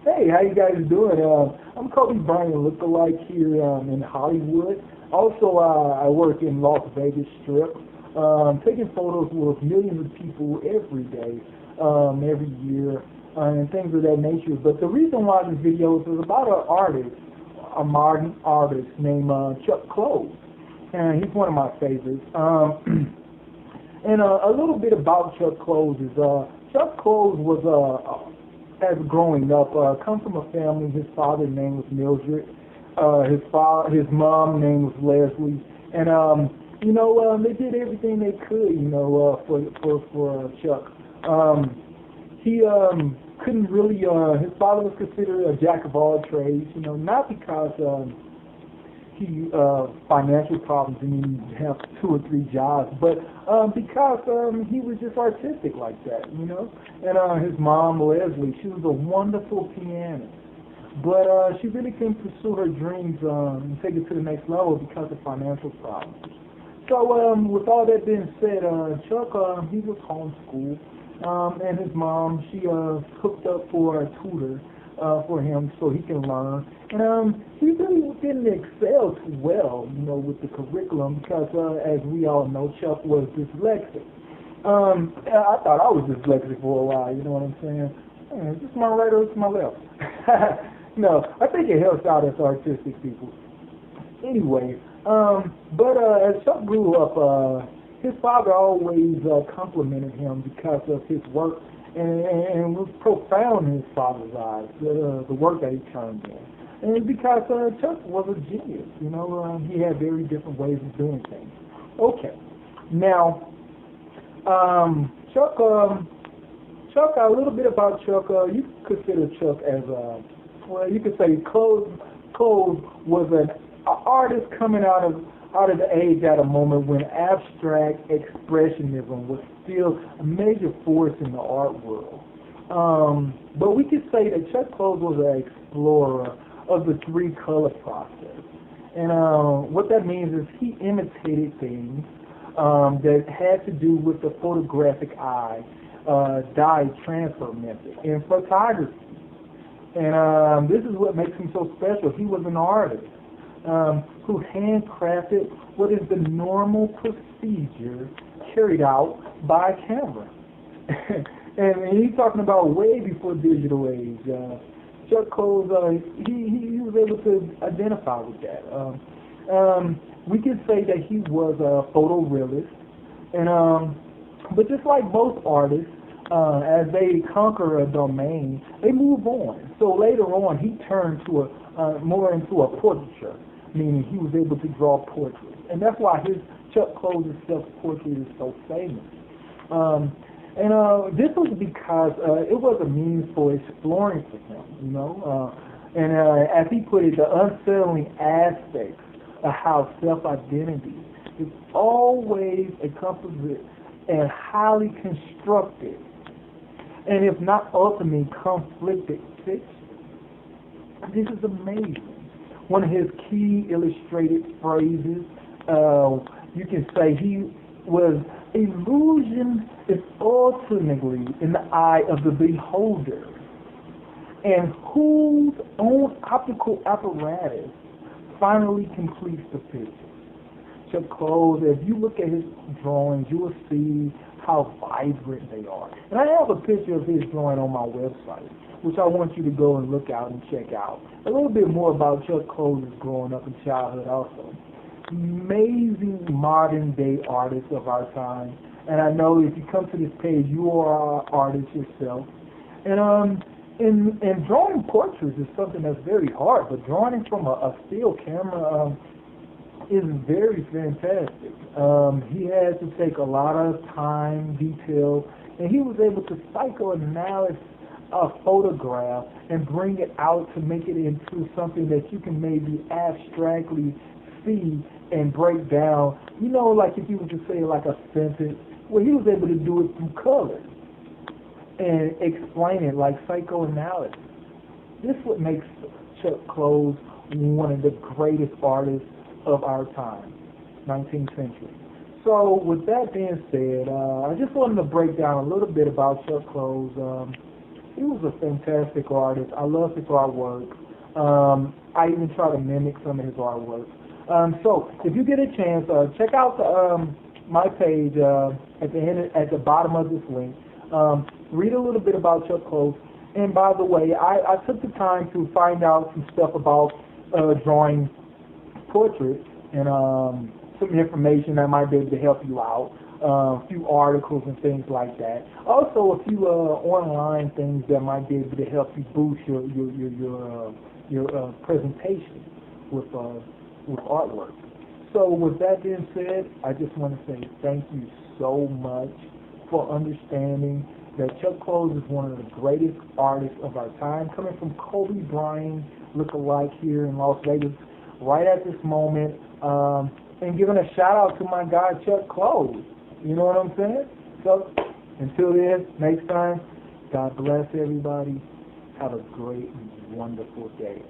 Hey, how you guys doing? I'm Kobe Bryant lookalike here in Hollywood. Also, I work in Las Vegas Strip, taking photos with millions of people every day, every year, and things of that nature. But the reason why this video is about an artist, a modern artist named Chuck Close, and he's one of my favorites. And a little bit about Chuck Close is Chuck Close was as growing up, come from a family. His father's name was Mildred. His mom name was Leslie, and they did everything they could, for Chuck. He couldn't really. His father was considered a jack of all trades, not because he financial problems and he have 2 or 3 jobs, but because he was just artistic like that, And his mom, Leslie, she was a wonderful pianist, but she really couldn't pursue her dreams and take it to the next level because of financial problems. So with all that being said, Chuck, he was homeschooled, and his mom, she hooked up for a tutor for him so he can learn. And he really didn't excel too well, with the curriculum because, as we all know, Chuck was dyslexic. I thought I was dyslexic for a while, you know what I'm saying? Is this my right or is this my left? No, I think it helps out as artistic people. Anyway, but as Chuck grew up, his father always complimented him because of his work and was profound in his father's eyes, the work that he turned in. And because Chuck was a genius, he had very different ways of doing things. Okay, now, Chuck, a little bit about Chuck, you could consider Chuck as you could say Close was an artist coming out of the age at a moment when abstract expressionism was still a major force in the art world. But we could say that Chuck Close was an explorer of the 3-color process. And what that means is he imitated things that had to do with the photographic eye, dye transfer method in photography. And this is what makes him so special. He was an artist who handcrafted what is the normal procedure carried out by a camera. And he's talking about way before digital age. Chuck Close, he was able to identify with that. We could say that he was a photorealist, and but just like most artists, as they conquer a domain, they move on. So later on, he turned to more into a portraiture, meaning he was able to draw portraits, and that's why his Chuck Close's self-portrait is so famous. And this was because it was a means for exploring for him, and as he put it, the unsettling aspects of how self-identity is always a composite and highly constructed, and if not ultimately conflicted fiction. This is amazing. One of his key illustrated phrases, you can say he was, illusion is ultimately in the eye of the beholder, and whose own optical apparatus finally completes the picture. Chuck Close, if you look at his drawings, you will see how vibrant they are. And I have a picture of his drawing on my website, which I want you to go and look out and check out. A little bit more about Chuck Close's growing up in childhood also. Amazing modern day artist of our time. And I know if you come to this page, you are an artist yourself. And drawing portraits is something that's very hard, but drawing from a still camera is very fantastic. He had to take a lot of time, detail, and he was able to psychoanalyze a photograph and bring it out to make it into something that you can maybe abstractly see and break down. Like if you were to say like a sentence, well, he was able to do it through color and explain it like psychoanalysis. This is what makes Chuck Close one of the greatest artists of our time, 19th century. So with that being said, I just wanted to break down a little bit about Chuck Close. He was a fantastic artist. I love his artwork. I even try to mimic some of his artwork. So if you get a chance, check out my page at the bottom of this link. Read a little bit about Chuck Close. And by the way, I took the time to find out some stuff about drawing portraits and some information that might be able to help you out. A few articles and things like that. Also, a few online things that might be able to help you boost your presentation with artwork. So, with that being said, I just want to say thank you so much for understanding that Chuck Close is one of the greatest artists of our time, coming from Kobe Bryant look-alike here in Las Vegas right at this moment, and giving a shout out to my guy Chuck Close. You know what I'm saying? So, until then, next time, God bless everybody. Have a great and wonderful day.